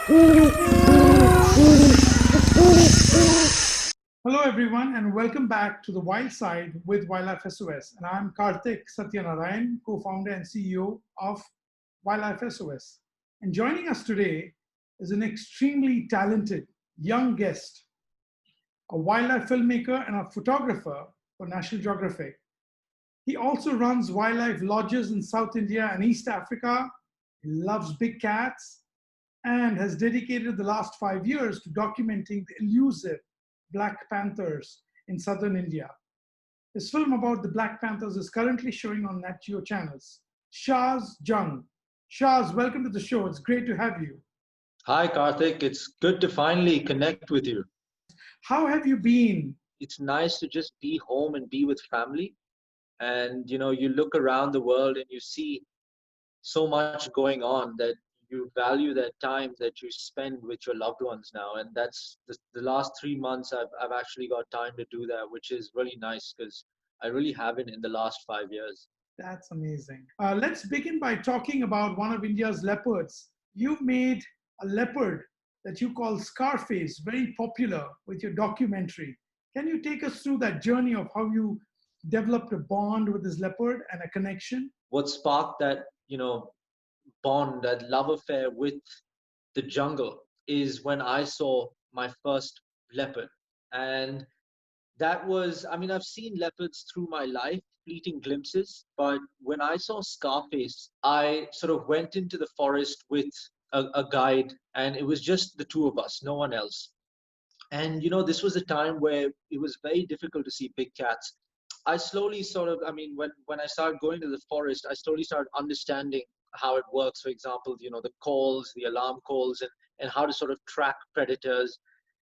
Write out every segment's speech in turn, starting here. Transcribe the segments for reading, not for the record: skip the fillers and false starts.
Hello, everyone, and welcome back to the Wild Side with Wildlife SOS. And I'm Kartick Satyanarayan, co-founder and CEO of Wildlife SOS. And joining us today is an extremely talented young guest, a wildlife filmmaker and a photographer for National Geographic. He also runs wildlife lodges in South India and East Africa. He loves big cats and has dedicated the last 5 years to documenting the elusive Black Panthers in southern India. His film about the Black Panthers is currently showing on Nat Geo channels. Shaaz Jung. Shaaz, welcome to the show. It's great to have you. Hi, Karthik. It's good to finally connect with you. How have you been? It's nice to just be home and be with family. And, you look around the world and you see so much going on that you value that time that you spend with your loved ones now. And that's the last 3 months I've actually got time to do that, which is really nice because I really haven't in the last 5 years. That's amazing. Let's begin by talking about one of India's leopards. You've made a leopard that you call Scarface very popular with your documentary. Can you take us through that journey of how you developed a bond with this leopard and a connection? What sparked that, bond, that love affair with the jungle is when I saw my first leopard. And that was, I've seen leopards through my life, fleeting glimpses, but when I saw Scarface, I sort of went into the forest with a guide, and it was just the two of us, no one else. And this was a time where it was very difficult to see big cats. I slowly sort of, when I started going to the forest, I slowly started understanding how it works. For example, the calls, the alarm calls, and how to sort of track predators.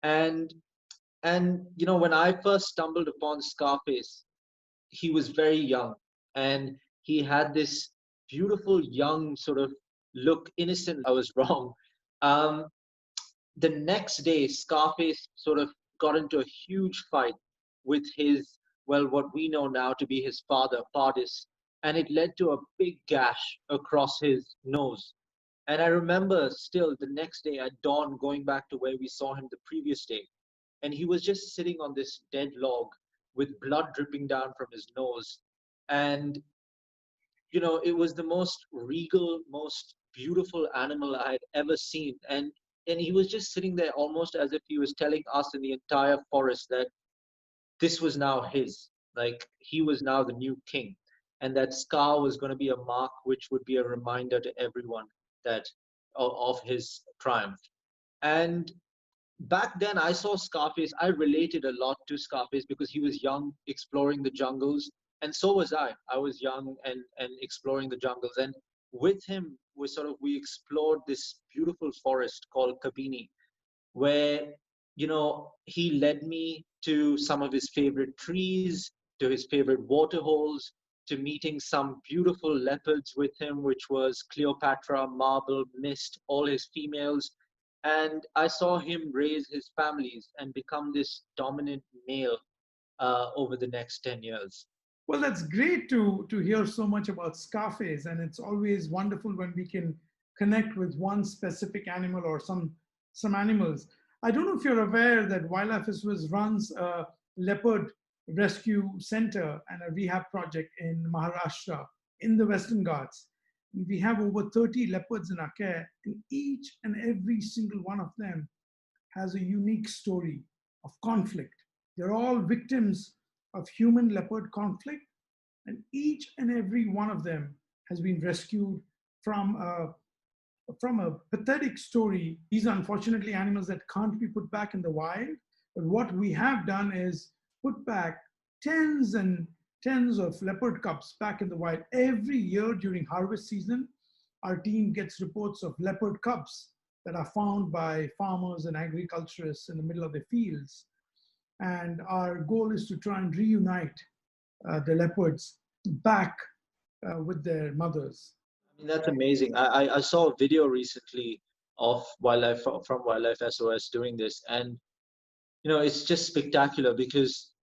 And when I first stumbled upon Scarface, he was very young, and he had this beautiful young sort of look, innocent. I was wrong. Um, the next day, Scarface sort of got into a huge fight with his, well, what we know now to be his father, Pardis, and it led to a big gash across his nose. And I remember still the next day at dawn going back to where we saw him the previous day. And he was just sitting on this dead log with blood dripping down from his nose. And, it was the most regal, most beautiful animal I had ever seen. And he was just sitting there almost as if he was telling us in the entire forest that this was now his, like he was now the new king, and that scar was going to be a mark which would be a reminder to everyone that of his triumph. And back then I saw Scarface, I related a lot to Scarface because he was young, exploring the jungles, and so was I was young and exploring the jungles. And with him we explored this beautiful forest called Kabini, where he led me to some of his favorite trees, to his favorite water holes, to meeting some beautiful leopards with him, which was Cleopatra, Marble, Mist, all his females. And I saw him raise his families and become this dominant male over the next 10 years. Well, that's great to hear so much about Scarface, and it's always wonderful when we can connect with one specific animal or some animals. I don't know if you're aware that Wildlife SOS runs a leopard rescue center and a rehab project in Maharashtra in the Western Ghats. We have over 30 leopards in our care, and each and every single one of them has a unique story of conflict. They're all victims of human leopard conflict, and each and every one of them has been rescued from a pathetic story. These are unfortunately animals that can't be put back in the wild. But what we have done is put back tens and tens of leopard cubs back in the wild. Every year during harvest season, our team gets reports of leopard cubs that are found by farmers and agriculturists in the middle of the fields. And our goal is to try and reunite the leopards back with their mothers. That's amazing. I saw a video recently of wildlife from Wildlife SOS doing this, and it's just spectacular because,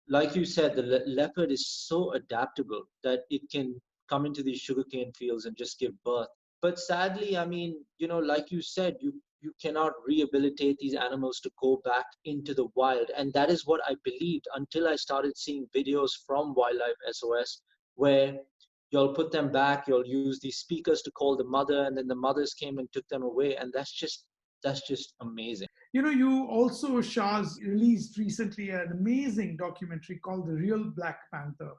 like you said, the leopard is so adaptable that it can come into these sugarcane fields and just give birth. But sadly, like you said, you cannot rehabilitate these animals to go back into the wild. And that is what I believed until I started seeing videos from Wildlife SOS, where you'll put them back, you'll use these speakers to call the mother, and then the mothers came and took them away. And that's just amazing. You know, you also, Shaz, released recently an amazing documentary called The Real Black Panther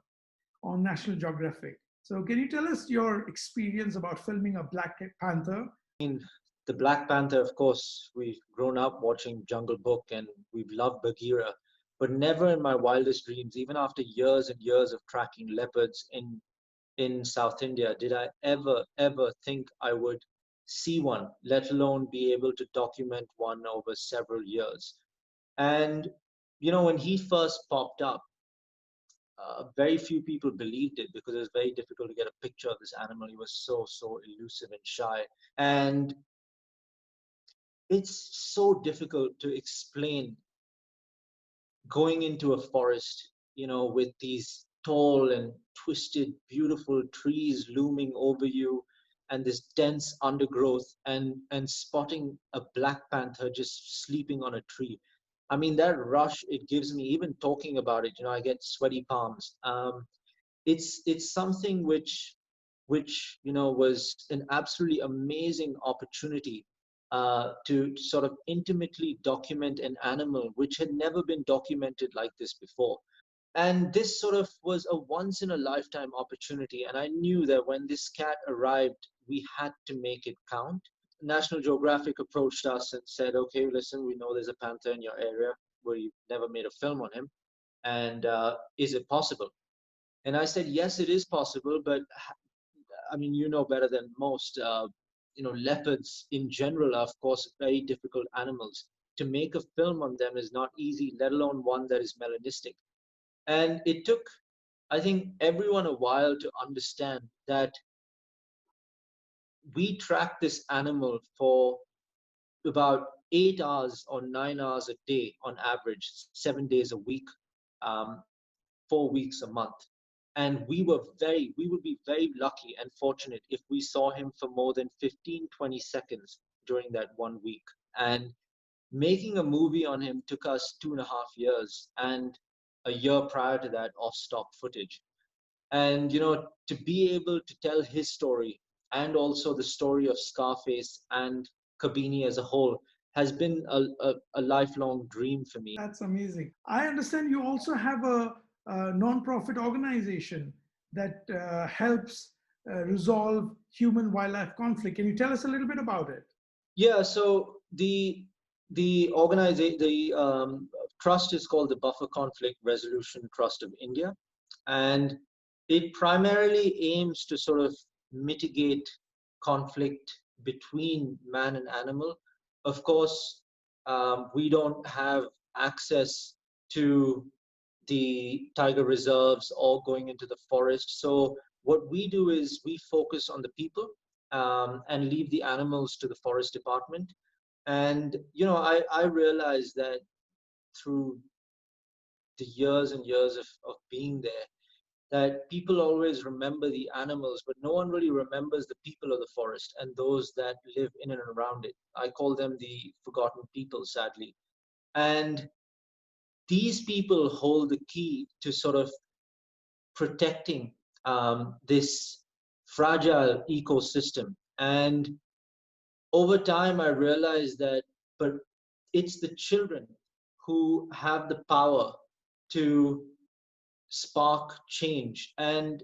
on National Geographic. So, can you tell us your experience about filming a Black Panther? I mean, the Black Panther, of course, we've grown up watching Jungle Book and we've loved Bagheera, but never in my wildest dreams, even after years and years of tracking leopards in South India, did I ever think I would see one, let alone be able to document one over several years. And, when he first popped up, very few people believed it because it was very difficult to get a picture of this animal. He was so elusive and shy. And it's so difficult to explain going into a forest, with these tall and twisted, beautiful trees looming over you and this dense undergrowth, and spotting a black panther just sleeping on a tree. I mean, that rush it gives me, even talking about it, I get sweaty palms. It's something which was an absolutely amazing opportunity to sort of intimately document an animal which had never been documented like this before. And this sort of was a once in a lifetime opportunity, and I knew that when this cat arrived, we had to make it count. National Geographic approached us and said, okay, listen, we know there's a panther in your area where you've never made a film on him, and is it possible? And I said, yes, it is possible, but I mean, you know better than most. Leopards in general are, of course, very difficult animals. To make a film on them is not easy, let alone one that is melanistic. And it took, I think, everyone a while to understand that we track this animal for about 8 hours or 9 hours a day on average, 7 days a week, um, 4 weeks a month. And we would be very lucky and fortunate if we saw him for more than 15, 20 seconds during that 1 week. And making a movie on him took us 2.5 years, and a year prior to that off stock footage. And to be able to tell his story and also the story of Scarface and Kabini as a whole has been a lifelong dream for me. That's amazing. I understand you also have a non-profit organization that helps resolve human wildlife conflict. Can you tell us a little bit about it? Yeah, so the trust is called the Buffer Conflict Resolution Trust of India, and it primarily aims to sort of mitigate conflict between man and animal. Of course, we don't have access to the tiger reserves or going into the forest. So what we do is we focus on the people, and leave the animals to the forest department. And I realized that through the years and years of being there, that people always remember the animals, but no one really remembers the people of the forest and those that live in and around it. I call them the forgotten people, sadly. And these people hold the key to sort of protecting this fragile ecosystem. And over time, I realized that, but it's the children who have the power to spark change. And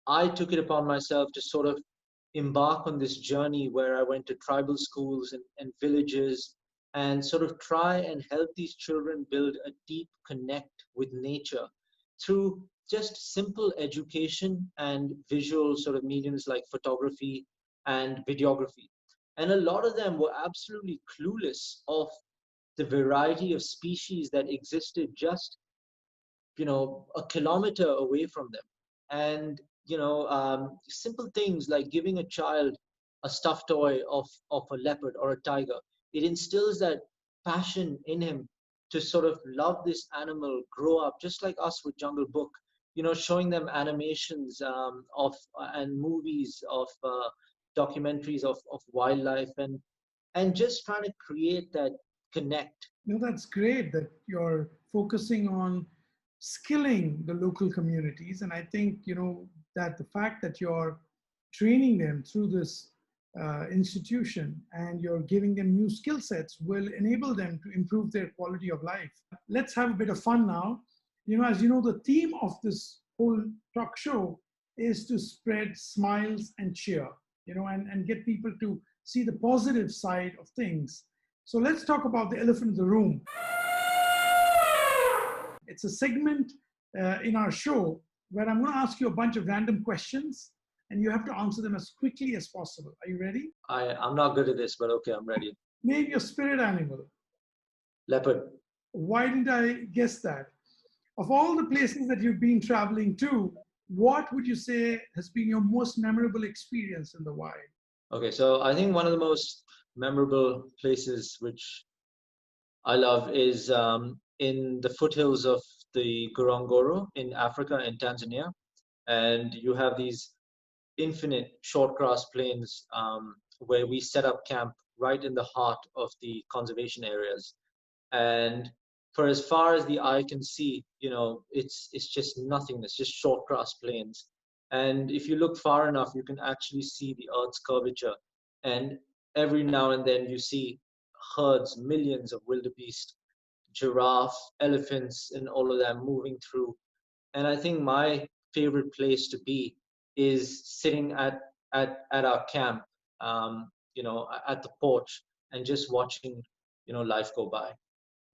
I took it upon myself to sort of embark on this journey where I went to tribal schools and villages and sort of try and help these children build a deep connect with nature through just simple education and visual sort of mediums like photography and videography. And a lot of them were absolutely clueless of the variety of species that existed just a kilometer away from them. And simple things like giving a child a stuffed toy of a leopard or a tiger, it instills that passion in him to sort of love this animal, grow up just like us with Jungle Book, showing them animations of and movies of documentaries of wildlife. And and just trying to create that connect. That's great that you're focusing on skilling the local communities. And I think, that the fact that you're training them through this institution and you're giving them new skill sets will enable them to improve their quality of life. Let's have a bit of fun now. As you know, the theme of this whole talk show is to spread smiles and cheer, and get people to see the positive side of things. So let's talk about the elephant in the room. It's a segment in our show where I'm going to ask you a bunch of random questions and you have to answer them as quickly as possible. Are you ready? I'm not good at this, but okay, I'm ready. Name your spirit animal. Leopard. Why didn't I guess that? Of all the places that you've been traveling to, what would you say has been your most memorable experience in the wild? Okay, so I think one of the most memorable places which I love is in the foothills of the Ngorongoro in Africa, in Tanzania. And you have these infinite short grass plains where we set up camp right in the heart of the conservation areas. And for as far as the eye can see, it's just nothingness, just short grass plains. And if you look far enough, you can actually see the Earth's curvature. And every now and then you see herds, millions of wildebeest, giraffe, elephants, and all of them moving through. And I think my favorite place to be is sitting at our camp, at the porch and just watching, life go by.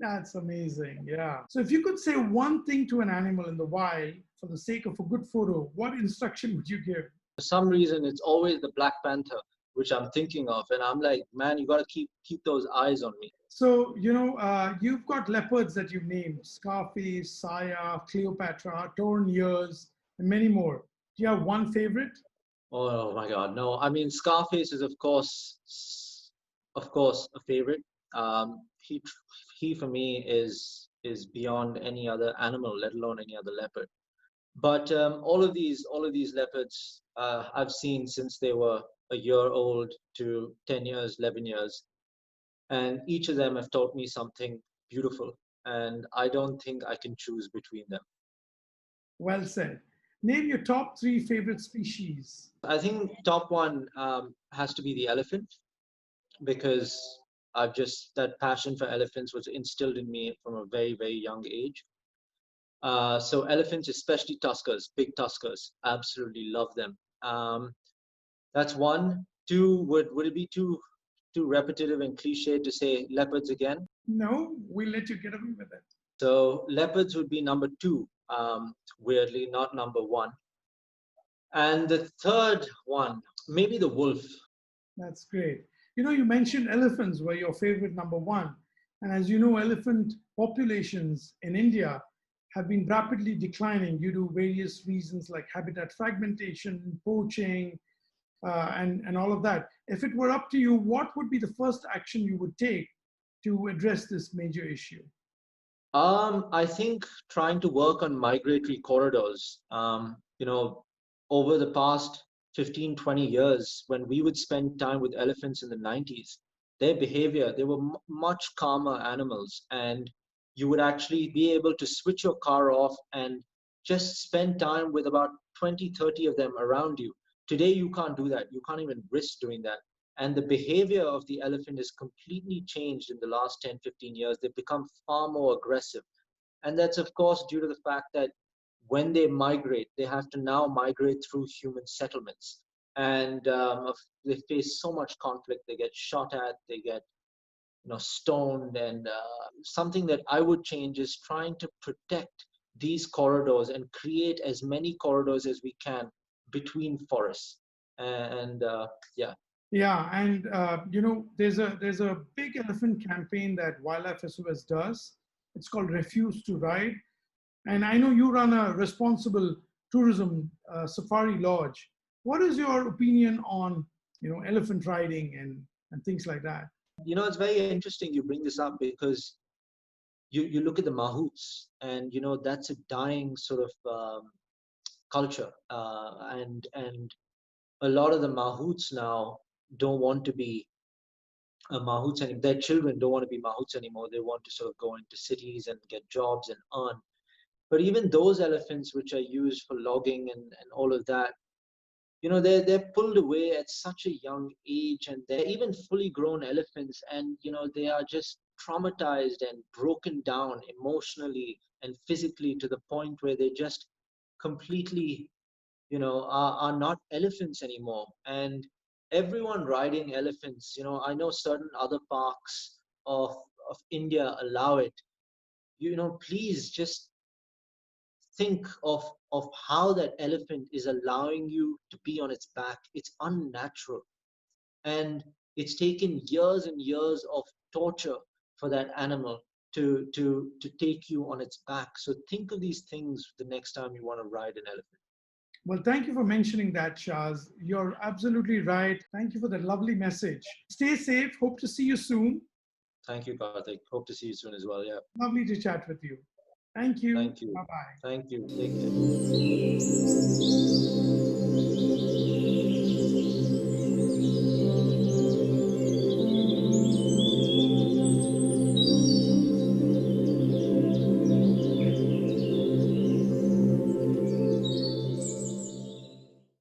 That's amazing. Yeah. So if you could say one thing to an animal in the wild for the sake of a good photo, what instruction would you give? For some reason, it's always the Black Panther, which I'm thinking of. And I'm like, man, you got to keep those eyes on me. So, you've got leopards that you've named: Scarface, Saya, Cleopatra, Torn Ears, and many more. Do you have one favorite? Oh my God, no. I mean, Scarface is of course, a favorite. He for me is beyond any other animal, let alone any other leopard. But all of these leopards I've seen since they were a year old to 10 years, 11 years, and each of them have taught me something beautiful. And I don't think I can choose between them. Well said. Name your top three favorite species. I think top one has to be the elephant, because that passion for elephants was instilled in me from a very, very young age. So elephants, especially tuskers, big tuskers, absolutely love them. That's one. Two, would it be too repetitive and cliched to say leopards again? No, we'll let you get away with it. So leopards would be number two, weirdly, not number one. And the third one, maybe the wolf. That's great. You mentioned elephants were your favorite number one. And as you know, elephant populations in India have been rapidly declining due to various reasons like habitat fragmentation, poaching, and all of that. If it were up to you, what would be the first action you would take to address this major issue? I think trying to work on migratory corridors. Over the past 15, 20 years, when we would spend time with elephants in the 90s, their behavior, they were much calmer animals. And you would actually be able to switch your car off and just spend time with about 20, 30 of them around you. Today, you can't do that. You can't even risk doing that. And the behavior of the elephant has completely changed in the last 10, 15 years. They've become far more aggressive. And that's, of course, due to the fact that when they migrate, they have to now migrate through human settlements. And they face so much conflict. They get shot at, they get stoned. And something that I would change is trying to protect these corridors and create as many corridors as we can between forests. And yeah. Yeah, and there's a big elephant campaign that Wildlife SOS does. It's called Refuse to Ride, and I know you run a responsible tourism safari lodge. What is your opinion on elephant riding and things like that? It's very interesting you bring this up, because you look at the mahouts, and that's a dying sort of culture, and a lot of the mahouts now don't want to be mahouts anymore. Their children don't want to be mahouts anymore. They want to sort of go into cities and get jobs and earn. But even those elephants which are used for logging and all of that, they're pulled away at such a young age, and they're even fully grown elephants, and they are just traumatized and broken down emotionally and physically to the point where they just completely are not elephants anymore. And everyone riding elephants, I know certain other parks of India allow it. Please just think of how that elephant is allowing you to be on its back. It's unnatural, and it's taken years and years of torture for that animal to take you on its back. So think of these things the next time you want to ride an elephant. Well, thank you for mentioning that, Shaz. You're absolutely right. Thank you for that lovely message. Stay safe. Hope to see you soon. Thank you, Karthik. Hope to see you soon as well. Yeah. Lovely to chat with you. Thank you. Thank you. Bye bye. Thank you. Take care.